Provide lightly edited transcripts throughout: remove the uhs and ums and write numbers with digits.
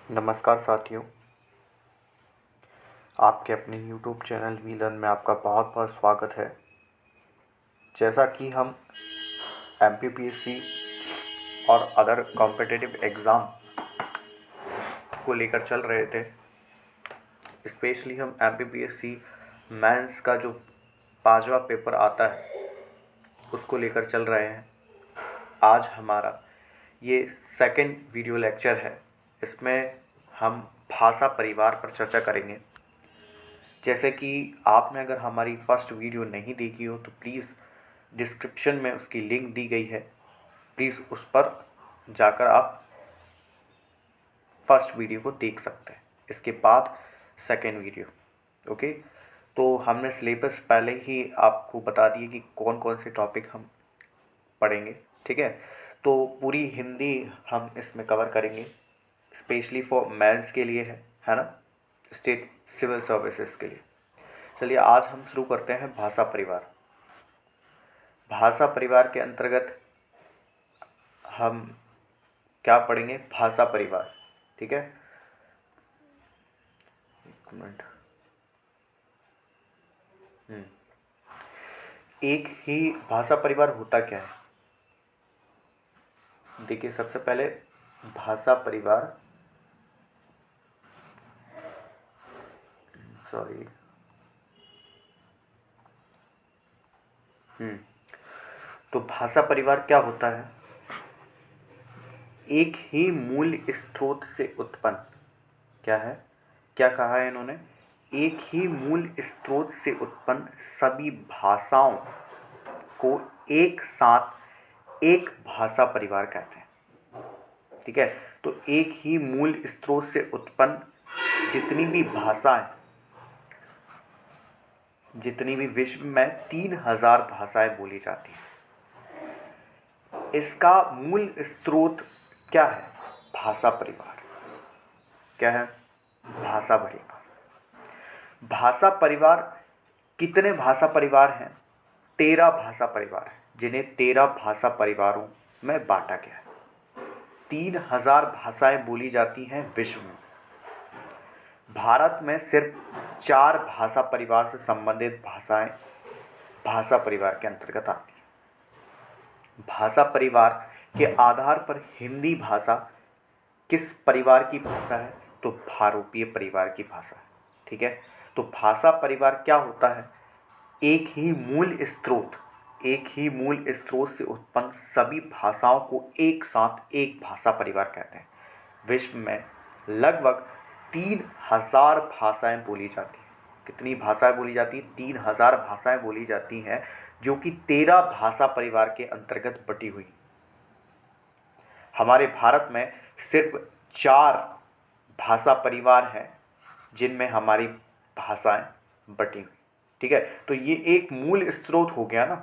नमस्कार साथियों, आपके अपने YouTube चैनल वी लर्न में आपका बहुत बहुत स्वागत है। जैसा कि हम MPPSC और अदर कॉम्पिटिटिव एग्ज़ाम को लेकर चल रहे थे, स्पेशली हम MPPSC मेंस का जो 5वां पेपर आता है उसको लेकर चल रहे हैं। आज हमारा ये सेकंड वीडियो लेक्चर है। इसमें हम भाषा परिवार पर चर्चा करेंगे। जैसे कि आपने अगर हमारी फर्स्ट वीडियो नहीं देखी हो तो प्लीज़ डिस्क्रिप्शन में उसकी लिंक दी गई है, प्लीज़ उस पर जाकर आप फर्स्ट वीडियो को देख सकते हैं। इसके बाद सेकेंड वीडियो। ओके, तो हमने सिलेबस पहले ही आपको बता दिए कि कौन कौन से टॉपिक हम पढ़ेंगे। ठीक है, तो पूरी हिंदी हम इसमें कवर करेंगे, स्पेशली फॉर मेंस के लिए है ना, स्टेट सिविल सर्विसेज के लिए। चलिए आज हम शुरू करते हैं भाषा परिवार। भाषा परिवार के अंतर्गत हम क्या पढ़ेंगे? भाषा परिवार। ठीक है, एक मिनट। एक ही भाषा परिवार होता क्या है? देखिए, सबसे पहले भाषा परिवार, सॉरी, तो भाषा परिवार क्या होता है? एक ही मूल स्रोत से उत्पन्न, क्या है, क्या कहा है इन्होंने? एक ही मूल स्रोत से उत्पन्न सभी भाषाओं को एक साथ एक भाषा परिवार कहते हैं। ठीक है, तो एक ही मूल स्रोत से उत्पन्न जितनी भी भाषाएं, जितनी भी विश्व में 3000 भाषाएं बोली जाती हैं, इसका मूल स्रोत क्या है? भाषा परिवार। क्या है? भाषा परिवार। भाषा परिवार, कितने भाषा परिवार हैं? 13 भाषा परिवार हैं, जिन्हें 13 भाषा परिवारों में बांटा गया है। 3000 भाषाएं बोली जाती हैं विश्व में। भारत में सिर्फ 4 भाषा परिवार से संबंधित भाषाएं भाषा परिवार के अंतर्गत आती हैं। भाषा परिवार के आधार पर हिंदी भाषा किस परिवार की भाषा है? तो भारोपीय परिवार की भाषा है। ठीक है, तो भाषा परिवार क्या होता है? एक ही मूल स्रोत से उत्पन्न सभी भाषाओं को एक साथ एक भाषा परिवार कहते हैं। विश्व में लगभग 3000 भाषाएं बोली जाती हैं। कितनी भाषाएं बोली जाती हैं? 3000 भाषाएं बोली जाती हैं, जो कि 13 भाषा परिवार के अंतर्गत बटी हुई। हमारे भारत में सिर्फ 4 भाषा परिवार हैं जिनमें हमारी भाषाएं बटी हुई। ठीक है, तो ये एक मूल स्रोत हो गया ना,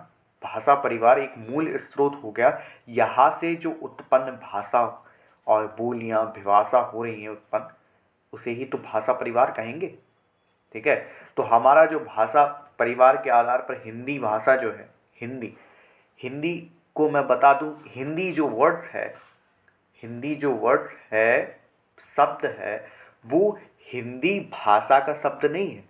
भाषा परिवार एक मूल स्रोत हो गया। यहाँ से जो उत्पन्न भाषा और बोलियाँ विभाषा हो रही हैं उत्पन्न, उसे ही तो भाषा परिवार कहेंगे। ठीक है, तो हमारा जो भाषा परिवार के आधार पर हिंदी भाषा जो है, हिंदी को मैं बता दूं, हिंदी जो वर्ड्स है, शब्द है, वो हिंदी भाषा का शब्द नहीं है।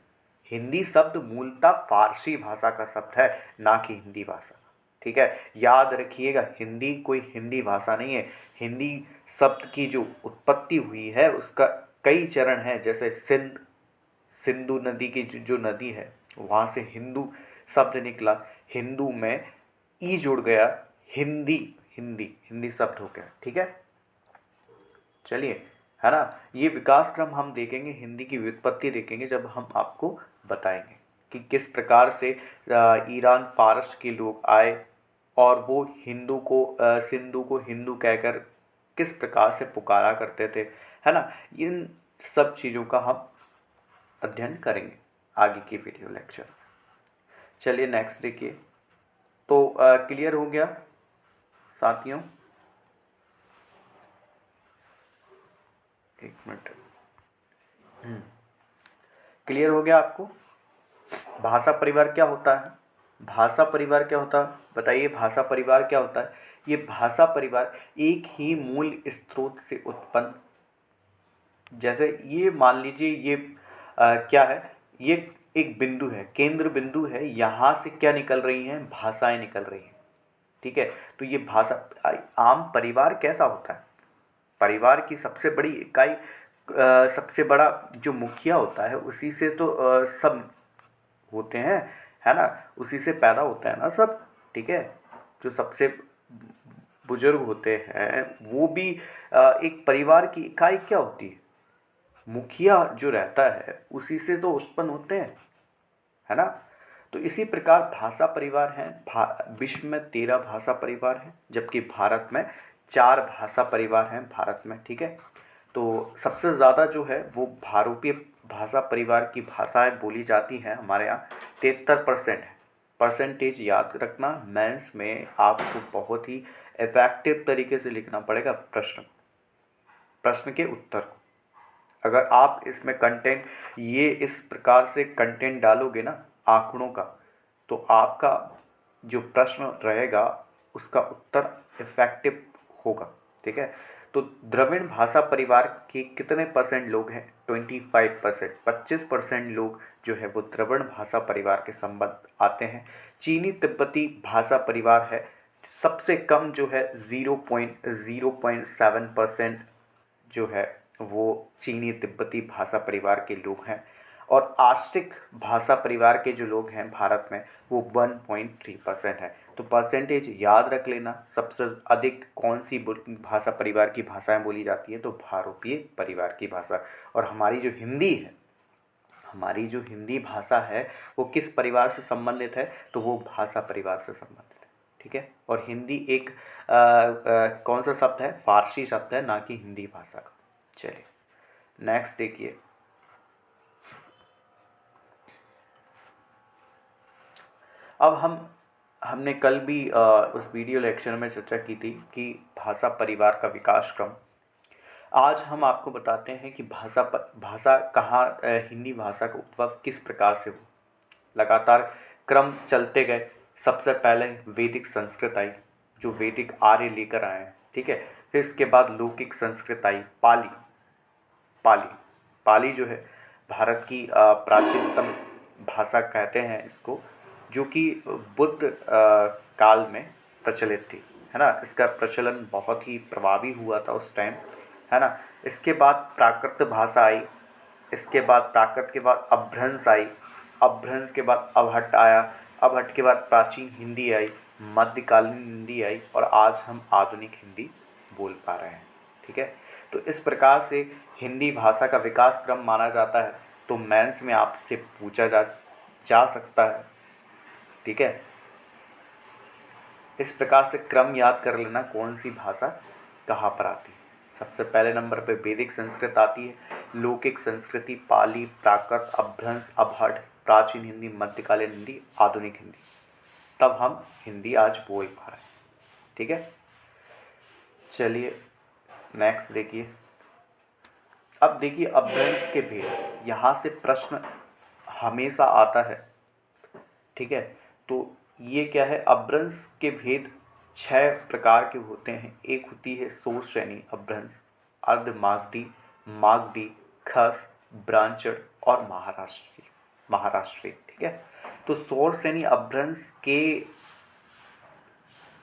हिंदी शब्द मूलतः फारसी भाषा का शब्द है, ना कि हिंदी भाषा। ठीक है, याद रखिएगा, हिंदी कोई हिंदी भाषा नहीं है। हिंदी शब्द की जो उत्पत्ति हुई है उसका कई चरण हैं। जैसे सिंधु नदी की जो नदी है, वहाँ से हिंदू शब्द निकला, हिंदू में ई जुड़ गया, हिंदी शब्द हो गया। ठीक है, चलिए, है ना, ये विकास क्रम हम देखेंगे, हिंदी की व्युत्पत्ति देखेंगे जब हम आपको बताएंगे कि किस प्रकार से ईरान फारस के लोग आए और वो सिंधु को हिंदू कहकर किस प्रकार से पुकारा करते थे, है ना। इन सब चीज़ों का हम अध्ययन करेंगे आगे की वीडियो लेक्चर। चलिए नेक्स्ट देखिए। तो क्लियर हो गया साथियों? एक मिनट, क्लियर हो गया आपको? भाषा परिवार क्या होता है? भाषा परिवार क्या होता है बताइए? भाषा परिवार क्या होता है? ये भाषा परिवार एक ही मूल स्रोत से उत्पन्न जैसे ये मान लीजिए ये क्या है, ये एक बिंदु है, केंद्र बिंदु है, यहाँ से क्या निकल रही हैं, भाषाएं निकल रही हैं। ठीक है, तो ये भाषा, आम परिवार कैसा होता है, परिवार की सबसे बड़ी इकाई, सबसे बड़ा जो मुखिया होता है उसी से तो सब होते हैं, है ना, उसी से पैदा होता है ना सब। ठीक है, जो सबसे बुजुर्ग होते हैं वो भी एक परिवार की इकाई क्या होती है, मुखिया जो रहता है उसी से तो उत्पन्न होते हैं, है ना। तो इसी प्रकार भाषा परिवार हैं, विश्व में 13 भाषा परिवार हैं, जबकि भारत में 4 भाषा परिवार हैं भारत में। ठीक है, तो सबसे ज़्यादा जो है वो भारतीय भाषा परिवार की भाषाएं बोली जाती हैं हमारे यहाँ, 73% है। परसेंटेज याद रखना, मेंस में आपको बहुत ही इफेक्टिव तरीके से लिखना पड़ेगा प्रश्न के उत्तर को। अगर आप इसमें कंटेंट, ये इस प्रकार से कंटेंट डालोगे ना आंकड़ों का, तो आपका जो प्रश्न रहेगा उसका उत्तर इफेक्टिव होगा। ठीक है, तो द्रविड़ भाषा परिवार के कितने परसेंट लोग हैं, 25%, 25% लोग जो है वो द्रविड़ भाषा परिवार के संबंध आते हैं। चीनी तिब्बती भाषा परिवार है, सबसे कम जो है 0.7% जो है वो चीनी तिब्बती भाषा परिवार के लोग हैं, और आस्टिक भाषा परिवार के जो लोग हैं भारत में वो 1.3% है। तो परसेंटेज याद रख लेना, सबसे अधिक कौन सी भाषा परिवार की भाषाएं बोली जाती हैं, तो भारतीय परिवार की भाषा। और हमारी जो हिंदी है, हमारी जो हिंदी भाषा है वो किस परिवार से संबंधित है, तो वो भाषा परिवार से संबंधित है। ठीक है, और हिंदी एक कौन सा शब्द है, फारसी शब्द है, ना कि हिंदी भाषा का। चलिए नेक्स्ट देखिए, अब हमने कल भी उस वीडियो लेक्चर में चर्चा की थी कि भाषा परिवार का विकास क्रम। आज हम आपको बताते हैं कि भाषा कहाँ, हिंदी भाषा का उद्भव किस प्रकार से हुआ। लगातार क्रम चलते गए, सबसे पहले वैदिक संस्कृत आई, जो वैदिक आर्य लेकर आए हैं। ठीक है, फिर इसके बाद लौकिक संस्कृत आई, पाली पाली पाली जो है भारत की प्राचीनतम भाषा कहते हैं इसको, जो कि बुद्ध काल में प्रचलित थी, है ना। इसका प्रचलन बहुत ही प्रभावी हुआ था उस टाइम, है ना। इसके बाद प्राकृत भाषा आई, इसके बाद प्राकृत के बाद अपभ्रंश आई, अपभ्रंश के बाद अवहट्ट आया, अवहट्ट के बाद प्राचीन हिंदी आई, मध्यकालीन हिंदी आई, और आज हम आधुनिक हिंदी बोल पा रहे हैं। ठीक है, तो इस प्रकार से हिंदी भाषा का विकास क्रम माना जाता है। तो मेंस में आपसे पूछा जा सकता है। ठीक है, इस प्रकार से क्रम याद कर लेना, कौन सी भाषा कहाँ पर आती है। सबसे पहले नंबर पे वैदिक संस्कृत आती है, लौकिक संस्कृति, पाली, प्राकृत, अपभ्रंश, अवहट्ट, प्राचीन हिंदी, मध्यकालीन हिंदी, आधुनिक हिंदी, तब हम हिंदी आज बोल पा रहे हैं। ठीक है, चलिए नेक्स्ट देखिए। अब देखिए अपभ्रंश के भेद, यहाँ से प्रश्न हमेशा आता है। ठीक है, तो ये क्या है, अपभ्रंश के भेद 6 प्रकार के होते हैं। एक होती है सोर श्रेणी अपभ्रंश, अर्धमागधी, मागधी, खस, ब्रांचड़ और महाराष्ट्री। ठीक है, तो सोर श्रेणी अपभ्रंश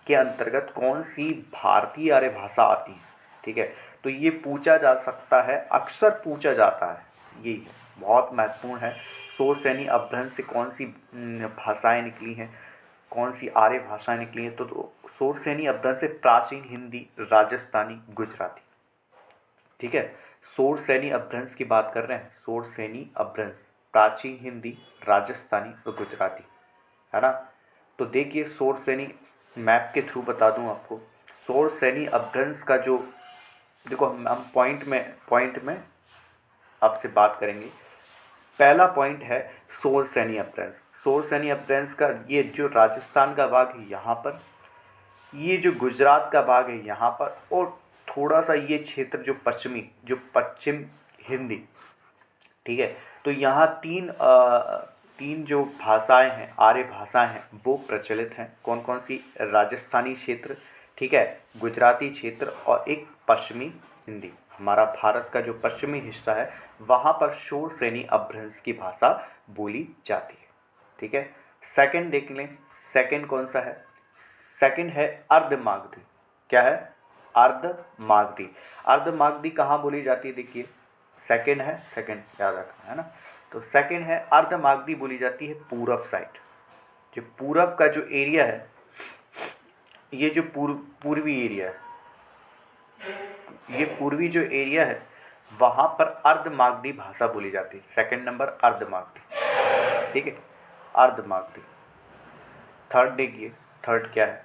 के अंतर्गत कौन सी भारतीय आर्य भाषा आती है। ठीक है, तो ये पूछा जा सकता है, अक्सर पूछा जाता है, ये बहुत महत्वपूर्ण है। सोर श्रेणी अपभ्रंश से कौन सी भाषाएं निकली हैं, कौन सी आर्य भाषाएं निकली हैं, तो सोर श्रेणी अपभ्रंश से प्राचीन हिंदी, राजस्थानी, गुजराती। ठीक है, सोर श्रेणी अपभ्रंश की बात कर रहे हैं, सोर श्रेणी अपभ्रंश, प्राचीन हिंदी, राजस्थानी और गुजराती, है ना। तो देखिए सोर श्रेणी, मैप के थ्रू बता दूं आपको, सोर श्रेणी अपभ्रंश का जो, देखो हम पॉइंट में आपसे बात करेंगे। पहला पॉइंट है सोर श्रेणी अपभ्रंश। सोर श्रेणी अपभ्रंश का ये जो राजस्थान का भाग है यहाँ पर, ये जो गुजरात का भाग है यहाँ पर, और थोड़ा सा ये क्षेत्र जो पश्चिम हिंदी। ठीक है, तो यहाँ तीन जो भाषाएं हैं, आर्य भाषाएं हैं, वो प्रचलित हैं। कौन कौन सी, राजस्थानी क्षेत्र, ठीक है, गुजराती क्षेत्र और एक पश्चिमी हिंदी। हमारा भारत का जो पश्चिमी हिस्सा है वहाँ पर शोर श्रेणी अपभ्रंश की भाषा बोली जाती है। ठीक है, सेकंड देख लें। सेकंड कौन सा है? सेकंड है अर्धमागधी। क्या है? अर्धमागधी। अर्धमागधी कहाँ बोली जाती है? देखिए सेकंड है, सेकंड याद रखना है ना। तो सेकंड है अर्धमागधी बोली जाती है पूरब साइड। जो पूरब का जो एरिया है, ये जो पूर्वी एरिया है, ये पूर्वी जो एरिया है वहाँ पर अर्धमागधी भाषा बोली जाती है। Second number Ardhamagadhi. ठीक है, अर्धमागधी। थर्ड देखिए, थर्ड क्या है?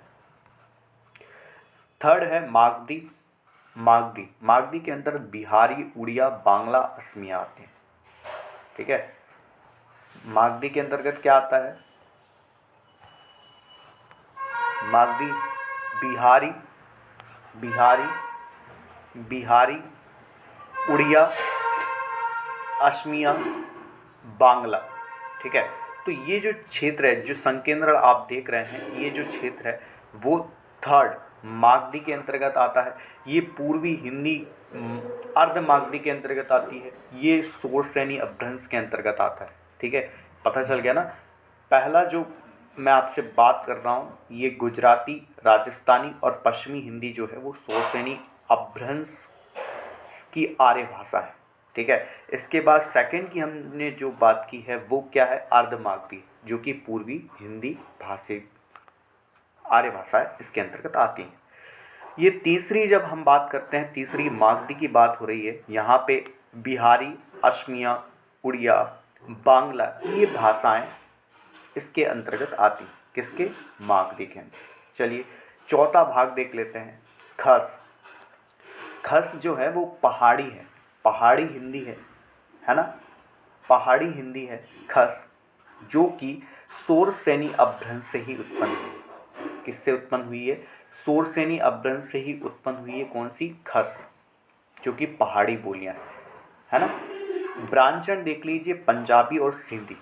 थर्ड है मागधी। मागधी, मागधी के अंदर बिहारी, उड़िया, बांग्ला, असमिया आते हैं। ठीक है, मागधी के अंतर्गत क्या आता है? मागधी बिहारी, बिहारी, उड़िया, असमिया, बांग्ला। ठीक है, तो ये जो क्षेत्र है, जो संकेंद्रण आप देख रहे हैं, ये जो क्षेत्र है वो थर्ड मागधी के अंतर्गत आता है। ये पूर्वी हिंदी अर्धमागधी के अंतर्गत आती है। ये शोर श्रेणी अपभ्रंश के अंतर्गत आता है। ठीक है, पता चल गया ना। पहला जो मैं आपसे बात कर रहा हूँ, ये गुजराती, राजस्थानी और पश्चिमी हिंदी जो है वो शोर श्रेणी अपभ्रंश की आर्य भाषा है। ठीक है, इसके बाद सेकंड की हमने जो बात की है वो क्या है? अर्धमागधी, जो कि पूर्वी हिंदी भाषी आर्य भाषा है, इसके अंतर्गत आती है। ये तीसरी जब हम बात करते हैं, तीसरी मागधी की बात हो रही है, यहाँ पे बिहारी, असमिया, उड़िया, बांग्ला ये भाषाएं इसके अंतर्गत आती। किसके? मागधी के अंदर। चलिए चौथा भाग देख लेते हैं, खस। खस जो है वो पहाड़ी है, पहाड़ी हिंदी है ना, पहाड़ी हिंदी है खस, जो कि शोर श्रेणी अपभ्रंश से ही उत्पन्न हुई है। किससे उत्पन्न हुई है? शोर श्रेणी अपभ्रंश से ही उत्पन्न हुई है। कौन सी? खस, जो कि पहाड़ी बोलियां है ना। ब्रांचन देख लीजिए, पंजाबी और सिंधी।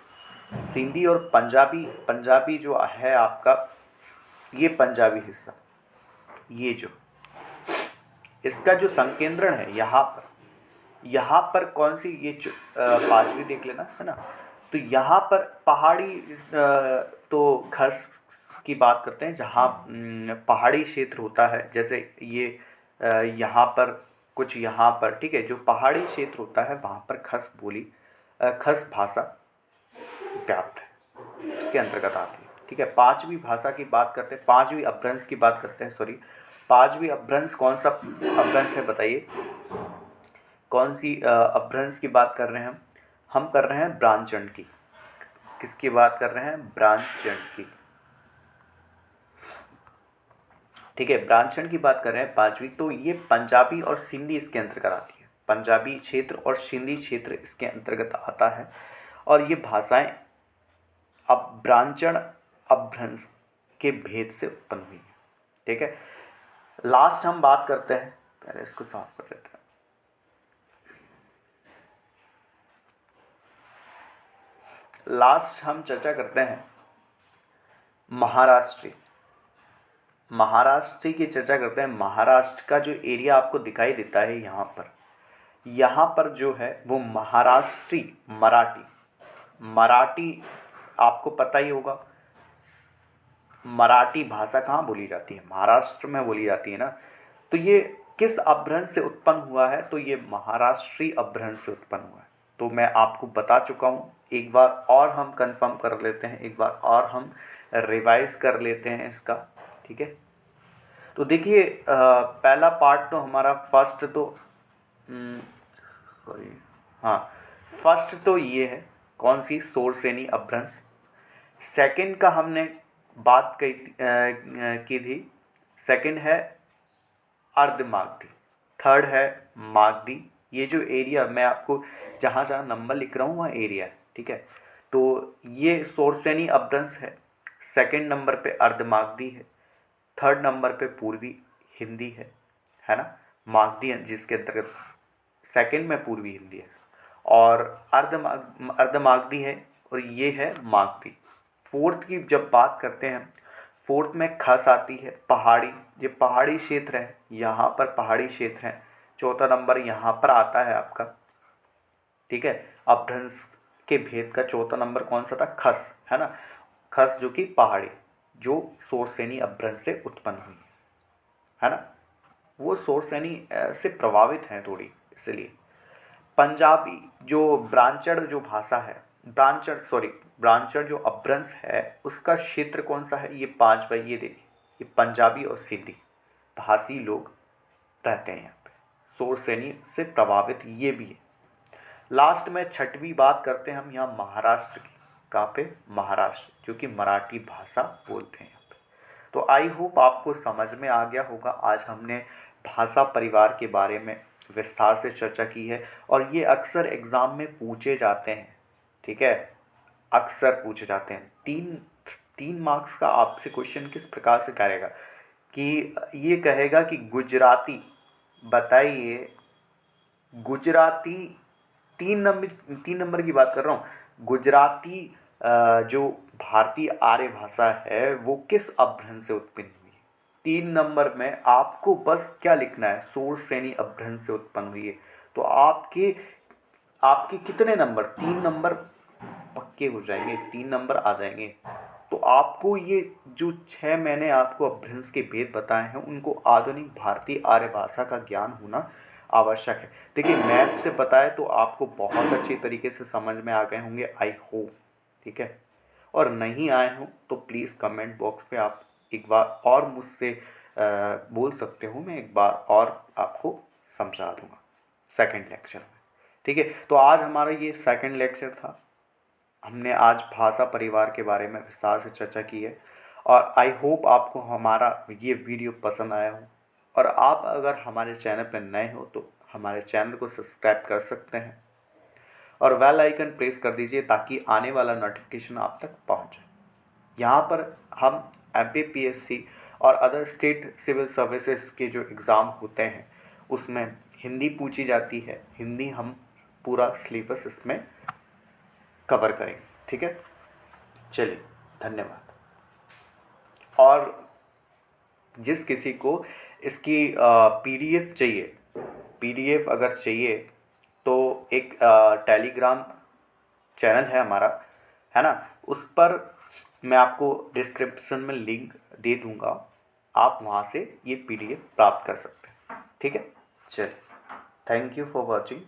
सिंधी और पंजाबी, पंजाबी जो है आपका, ये पंजाबी हिस्सा, ये जो इसका जो संकेंद्रण है यहाँ पर कौन सी? ये पांचवी देख लेना है ना। तो यहाँ पर पहाड़ी तो खस की बात करते हैं, जहाँ पहाड़ी क्षेत्र होता है, जैसे ये यहाँ पर कुछ, यहाँ पर ठीक है, जो पहाड़ी क्षेत्र होता है वहाँ पर खस बोली, खस भाषा व्याप्त है, इसके अंतर्गत आती है। ठीक है, पांचवी भाषा की बात करते हैं, पांचवी अपभ्रंश की बात करते हैं। सॉरी, पांचवी अपभ्रंश कौन सा अपभ्रंश है बताइए? कौन सी अपभ्रंश की बात कर रहे हैं हम कर रहे हैं ब्रांचन की। किसकी बात कर रहे हैं? ब्रांचन की। ठीक है, ब्रांचन की बात कर रहे हैं पांचवी। तो ये पंजाबी और सिंधी इसके अंतर्गत आती है। पंजाबी क्षेत्र और सिंधी क्षेत्र इसके अंतर्गत आता है, और ये भाषाएं अब ब्रांचन अपभ्रंश के भेद से उत्पन्न हुई है। ठीक है, लास्ट हम बात करते हैं, पहले इसको साफ कर लेते हैं। लास्ट हम चर्चा करते हैं महाराष्ट्री। महाराष्ट्री की चर्चा करते हैं। महाराष्ट्र का जो एरिया आपको दिखाई देता है यहाँ पर जो है वो महाराष्ट्री, मराठी आपको पता ही होगा। मराठी भाषा कहाँ बोली जाती है? महाराष्ट्र में बोली जाती है ना। तो ये किस अपभ्रंश से उत्पन्न हुआ है? तो ये महाराष्ट्री अपभ्रंश से उत्पन्न हुआ है। तो मैं आपको बता चुका हूँ, एक बार और हम कंफर्म कर लेते हैं, एक बार और हम रिवाइज कर लेते हैं इसका। ठीक है, तो देखिए पहला पार्ट तो हमारा फर्स्ट तो ये है, कौन सी? शोर श्रेणी अपभ्रंश। सेकंड का हमने बात की थी, सेकंड है अर्धमागधी, थर्ड है मागधी। ये जो एरिया मैं आपको जहाँ जहाँ नंबर लिख रहा हूँ वहाँ एरिया है। ठीक है, तो ये शोर श्रेणी अपभ्रंश है। सेकंड नंबर पे अर्धमागधी है, थर्ड नंबर पे पूर्वी हिंदी है ना, मागधी जिसके अंतर्गत सेकंड में पूर्वी हिंदी है, और अर्धमागधी है, और ये है मागधी। फोर्थ की जब बात करते हैं, फोर्थ में खस आती है, पहाड़ी, ये पहाड़ी क्षेत्र है, यहाँ पर पहाड़ी क्षेत्र है, चौथा नंबर यहाँ पर आता है आपका, ठीक है। अपभ्रंश के भेद का चौथा नंबर कौन सा था? खस, है ना। खस जो कि पहाड़ी, जो सोरसेनी अपभ्रंश से उत्पन्न हुई है ना। वो सोरसेनी से प्रभावित हैं थोड़ी, इसलिए। पंजाबी जो ब्रांचड़ जो भाषा है, ब्रांचड़ जो अपभ्रंश है, उसका क्षेत्र कौन सा है? ये 5 ये देखिए, ये पंजाबी और सिंधी भाषी लोग रहते हैं यहाँ पे, सोरसेनी से प्रभावित ये भी है। लास्ट में छठवीं बात करते हैं हम यहाँ महाराष्ट्र की। कहाँ पे? महाराष्ट्र, जो कि मराठी भाषा बोलते हैं यहाँ पे। तो आई होप आपको समझ में आ गया होगा। आज हमने भाषा परिवार के बारे में विस्तार से चर्चा की है, और ये अक्सर एग्ज़ाम में पूछे जाते हैं, ठीक है। अक्सर पूछे जाते हैं। 3 मार्क्स का आपसे क्वेश्चन किस प्रकार से करेगा कि ये कहेगा कि गुजराती, बताइए गुजराती, 3 नंबर की बात कर रहा हूँ। गुजराती जो भारतीय आर्य भाषा है वो किस अपभ्रंश से उत्पन्न हुई है? 3 नंबर में आपको बस क्या लिखना है? सोरसेनी अपभ्रंश से उत्पन्न हुई है। तो आपके आपके कितने नंबर? 3 नंबर पक्के हो जाएंगे, 3 नंबर आ जाएंगे। तो आपको ये जो 6 मैंने आपको अपभ्रंश के भेद बताए हैं, उनको आधुनिक भारतीय आर्य भाषा का ज्ञान होना आवश्यक है। देखिए मैथ से बताए तो आपको बहुत अच्छी तरीके से समझ में आ गए होंगे, आई होप, ठीक है। और नहीं आए हो तो प्लीज़ कमेंट बॉक्स पे आप एक बार और मुझसे बोल सकते हो, मैं एक बार और आपको समझा दूंगा सेकंड लेक्चर में, ठीक है। तो आज हमारा ये सेकंड लेक्चर था। हमने आज भाषा परिवार के बारे में विस्तार से चर्चा की है, और आई होप आपको हमारा ये वीडियो पसंद आया हो। और आप अगर हमारे चैनल पर नए हो तो हमारे चैनल को सब्सक्राइब कर सकते हैं, और बेल आइकन प्रेस कर दीजिए ताकि आने वाला नोटिफिकेशन आप तक पहुंचे। यहाँ पर हम MPPSC और अदर स्टेट सिविल सर्विसेज के जो एग्ज़ाम होते हैं उसमें हिंदी पूछी जाती है। हिंदी हम पूरा सिलेबस इसमें कवर करेंगे, ठीक है। चलिए, धन्यवाद। और जिस किसी को इसकी PDF चाहिए, PDF अगर चाहिए तो एक टेलीग्राम चैनल है हमारा, है ना। उस पर मैं आपको डिस्क्रिप्शन में लिंक दे दूंगा, आप वहाँ से ये PDF प्राप्त कर सकते हैं, ठीक है। चलिए, थैंक यू फॉर वॉचिंग।